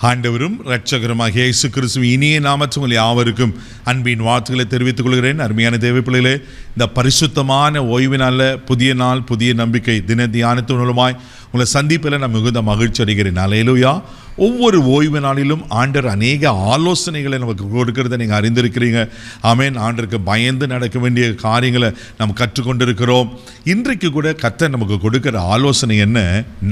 ஆண்டவரும் இரட்சகருமாகிய இயேசு கிறிஸ்துவின் இனிய நாமத்தில் உங்கள் யாவருக்கும் அன்பின் வாழ்த்துக்களை தெரிவித்துக் கொள்கிறேன். அருமையான தேவ பிள்ளைகளே, இந்த பரிசுத்தமான ஓய்வு நாளில் புதிய நாள் புதிய நம்பிக்கை தின தியானத்தின் மூலமாய் உங்களை சந்திப்பில் நான் மிகுந்த மகிழ்ச்சி அடைகிறேன். அல்லேலூயா. ஒவ்வொரு ஓய்வு நாளிலும் ஆண்டவர் அநேக ஆலோசனைகளை நமக்கு கொடுக்கிறத நீங்கள் அறிந்திருக்கிறீங்க. ஆமென். ஆண்டருக்கு பயந்து நடக்க வேண்டிய காரியங்களை நம்ம கற்றுக்கொண்டிருக்கிறோம். இன்றைக்கு கூட கர்த்தர் நமக்கு கொடுக்கிற ஆலோசனை என்ன?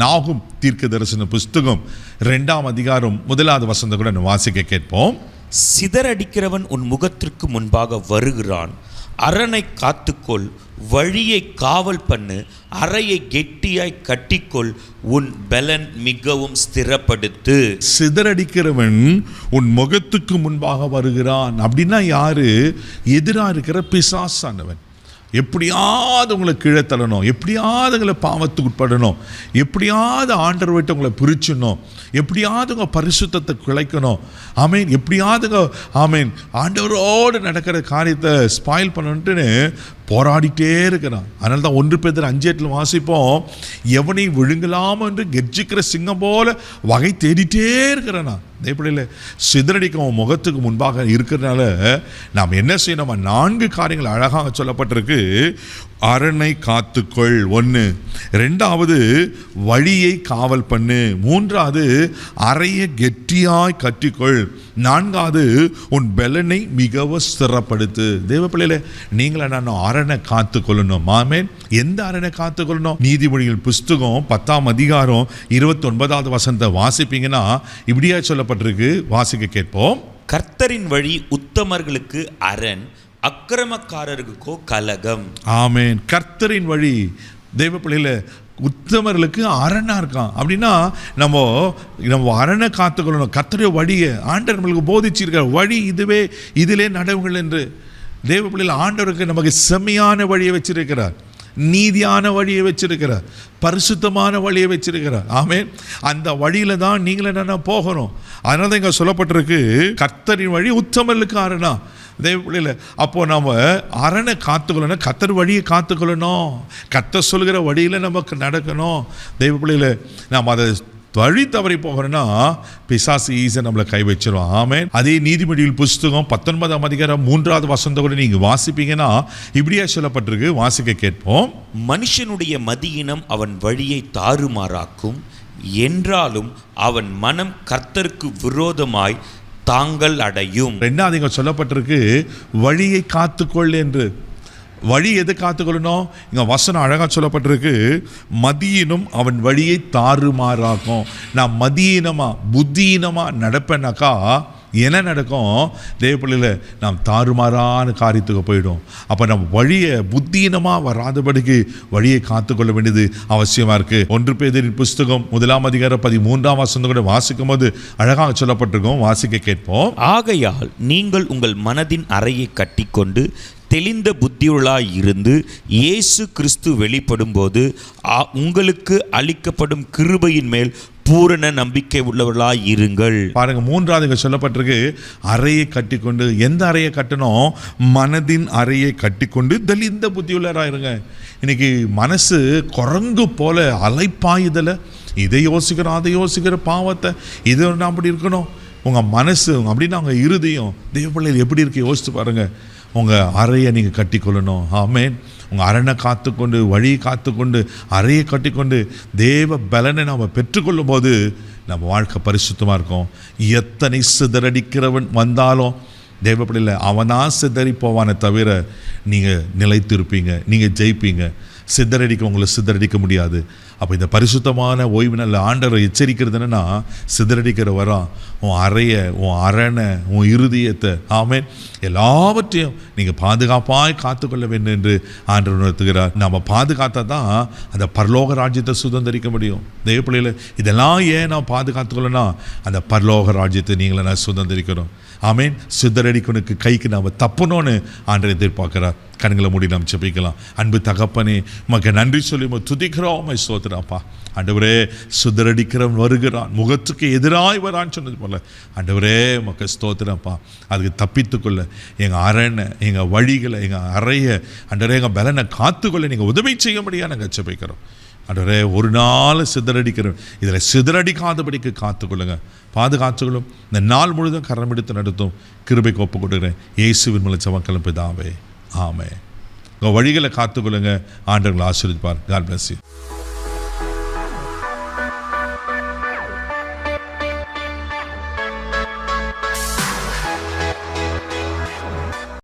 நாகும் தீர்க்க தரிசன புஸ்தகம் 2ஆம் அதிகாரம் 1வது வசனத்தை கூட நம்ம வாசிக்க கேட்போம். சிதறடிக்கிறவன் உன் முகத்திற்கு முன்பாக வருகிறான், அரணை காத்துக்கொள், வழியை காவல் பண்ணு, அறையை கெட்டியாய் கட்டிக்கொள், உன் பலன் மிகவும் ஸ்திரப்படுத்து. சிதறடிக்கிறவன் உன் முகத்துக்கு முன்பாக வருகிறான் அப்படின்னா யாரு? எதிராக இருக்கிற பிசாசானவன். எப்படியாவது உங்களை கீழே தள்ளணும், எப்படியாவது உங்களை பாவத்துக்கு உட்படணும், எப்படியாவது ஆண்டவர் விட்டு உங்களை பிரிச்சிடணும், எப்படியாவது உங்கள் பரிசுத்தத்தை குலைக்கணும். ஆமீன். எப்படியாவது ஆமீன் ஆண்டவரோடு நடக்கிற காரியத்தை ஸ்பாயில் பண்ணணுன்ட்டுன்னு போராடிட்டே இருக்கிறான். அதனால தான் 1 பேதுரு 5:8 வாசிப்போம், எவனை விழுங்கலாம் என்று கெர்ச்சிக்கிற சிங்கம் போல வகை தேடிட்டே இருக்கிறானா. தேவப்பிள்ளையில சிதறடிக்க முகத்துக்கு முன்பாக இருக்கிறதுனால நாம் என்ன செய்யணும்? 4 காரியங்கள் அழகாக சொல்லப்பட்டிருக்கு. அரணை காத்துக்கொள் 1, 2வது வழியை காவல் பண்ணு, 3வது அறையை கெட்டியாய் கட்டிக்கொள், 4வது உன் பலனை மிகவும் ஸ்திரப்படுத்து. தேவப்பிள்ளையில நீங்கள நான் அரணை காத்துக்கொள்ளணும். ஆமென். எந்த அரணை காத்துக்கொள்ளணும்? நீதிமொழிகள் புஸ்தகம் 10ஆம் அதிகாரம் 29வது வசனத்தை வாசிப்பீங்கன்னா இப்படியா சொல்லப்பட்டிருக்கு. வாசிக்க கேட்போம். கர்த்தரின் வழி உத்தமர்களுக்கு அரண், அக்கிரமக்காரருக்கோ கலகம். ஆமென். கர்த்தரின் வழி தெய்வ பிள்ளையில உத்தமர்களுக்கு அரணா இருக்கான். அப்படின்னா நம்ம அரணை காத்துக்கொள்ளணும். கர்த்தருடைய வழியை ஆண்டவர் நம்மளுக்கு போதிச்சிருக்கிற வழி இதுவே, இதிலே நடவுங்கள் என்று. தெய்வ பிள்ளையில ஆண்டவருக்கு நமக்கு செம்மையான வழியை வச்சிருக்கிறார், நீதியான வழியை வச்சிருக்கிறார், பரிசுத்தமான வழியை வச்சிருக்கிறார். ஆமென். அந்த வழியில தான் நீங்களே என்ன போகணும். அதனால தான் இங்கே சொல்லப்பட்டிருக்கு, கர்த்தரின் வழி உத்தமர்களுக்கு அரணா. தெய்வ பிள்ளையில அப்போ நம்ம அரணை காத்துக்கொள்ளணும், கர்த்தர் வழியை காத்துக்கொள்ளணும், கர்த்தர் சொல்கிற வழியில் நமக்கு நடக்கணும். தெய்வ பிள்ளையில நாம் அதை வழி தவறி போகிறோன்னா பிசாசு ஈஸியாக நம்மளை கை வச்சிருவோம். ஆமென். அதே நீதிமொழிகள் புஸ்தகம் 19ஆம் அதிகாரம் 3வது வசனத்தை கூட நீங்கள் வாசிப்பீங்கன்னா இப்படியா சொல்லப்பட்டிருக்கு. வாசிக்க கேட்போம். மனுஷனுடைய மதியினம் அவன் வழியை தாறுமாறாக்கும், என்றாலும் அவன் மனம் கர்த்தருக்கு விரோதமாய் தாங்கள் அடையும். 2வது சொல்லப்பட்டிருக்கு வழியை காத்துக்கொள் என்று. வழி எது காத்துக்கொள்ளணும்? இங்கே வசனம் அழகாக சொல்லப்பட்டிருக்கு, மதியினும் அவன் வழியை தாறுமாறாக்கும். நான் மதியினமாக புத்தியினமாக நடப்பேனாக்கா என்ன நடக்கும்? தேவப்பிள்ளையில் நாம் தாறுமாறான காரியத்துக்கு போயிடும். அப்போ நம்ம வழியை புத்தீனமாக வராதபடிக்கு வழியை காத்துக்கொள்ள வேண்டியது அவசியமாக இருக்குது. 1 பேதுரு புஸ்தகம் 1ஆம் அதிகாரம் 13ஆம் வசனம் கூட வாசிக்கும் போது அழகாக சொல்லப்பட்டிருக்கோம். வாசிக்க கேட்போம். ஆகையால் நீங்கள் உங்கள் மனதின் அறையை கட்டிக்கொண்டு தெளிந்த புத்தியுள்ளாய் இருந்து இயேசு கிறிஸ்து வெளிப்படும் போது உங்களுக்கு அளிக்கப்படும் கிருபையின் மேல் பூரண நம்பிக்கை உள்ளவர்களாய் இருங்கள். பாருங்க, 3வது சொல்லப்பட்டிருக்கு அறையை கட்டிக்கொண்டு. எந்த அறையை கட்டணும்? மனதின் அறையை கட்டிக்கொண்டு தெளிந்த புத்தியுள்ளவராக இருங்க. இன்னைக்கு மனசு குரங்கு போல அலைப்பாயுதல, இதை யோசிக்கிறோம் அதை யோசிக்கிற பாவத்தை, இது நான் அப்படி இருக்கணும். உங்கள் மனசு அப்படின்னா உங்கள் இருதயம் தெய்வ பிள்ளைகள் எப்படி இருக்கு யோசித்து பாருங்கள். உங்கள் அறையை நீங்கள் கட்டிக்கொள்ளணும். ஆமென். உங்கள் அரணை காத்துக்கொண்டு வழியை காத்துக்கொண்டு அறையை கட்டிக்கொண்டு தேவ பலனை நாம் பெற்றுக்கொள்ளும் போது நம்ம வாழ்க்கை பரிசுத்தமாக இருக்கும். எத்தனை சிதறடிக்கிறவன் வந்தாலும் தேவ பிள்ளையில் அவனாக சிதறி போவானே தவிர நீங்கள் நிலைத்திருப்பீங்க, நீங்கள் ஜெயிப்பீங்க. சிதறடிக்க உங்களை சிதறடிக்க முடியாது. அப்போ இந்த பரிசுத்தமான ஓய்வு நல்ல ஆண்டவர் எச்சரிக்கிறது என்னன்னா, சிதறடிக்கிற வரா உன் அறையை, உன் அரணை, உன் இருதயத்தை, ஆமென், எல்லாவற்றையும் நீங்கள் பாதுகாப்பாய் காத்துக்கொள்ள வேண்டும் என்று ஆண்டவர் உணர்த்துகிறார். நம்ம பாதுகாத்தா தான் அந்த பரலோக ராஜ்யத்தை சுதந்திரிக்க முடியும். தெய்வ பிள்ளைகளை இதெல்லாம் ஏன் நான் பாதுகாத்துக்கொள்ளனா, அந்த பரலோக ராஜ்யத்தை நீங்களை நான் சுதந்திரிக்கிறோம். ஆமென். சிதறடிக்கனுக்கு கைக்கு நாம் தப்பணும்னு ஆண்டவர் எதிர்பார்க்கிறார். கண்களை மூடி நாம் ஜெபிக்கலாம். அன்பு தகப்பனே, உமக்கு நன்றி சொல்லி துதிக்கிறோம், ஸ்தோத்திரப்பா. ஆண்டவரே, சிதறடிக்கிறவன் வருகிறான், முகத்துக்கு எதிராய் வரான்னு சொன்னது போல ஆண்டவரே உமக்கு ஸ்தோத்திரப்பா. அதுக்கு தப்பித்துக்கொள்ள எங்கள் அரணை, எங்கள் வழிகளை, எங்கள் அறையை ஆண்டவரே எங்கள் பலனை காத்துக்கொள்ள நீங்கள் உதவி செய்ய முடியாது நாங்கள் ஜெபிக்கிறோம். ஆண்டவரே ஒரு நாள் சிதறடிக்கிறேன், இதில் சிதறடிக்காதபடிக்கு காத்துக்கொள்ளுங்க, பாதுகாத்துக்கொள்ளும். இந்த நாள் முழுதும் கரம் எடுத்து நடத்தும் கிருபைக்கு ஒப்பு கொடுக்குறேன் இயேசுவின் மூலம் ஜெபம் பிதாவே, ஆமென். உங்கள் வழிகளை காத்துக்கொள்ளுங்க. ஆண்டவர்களை ஆசீர்வதிப்பார். God bless you.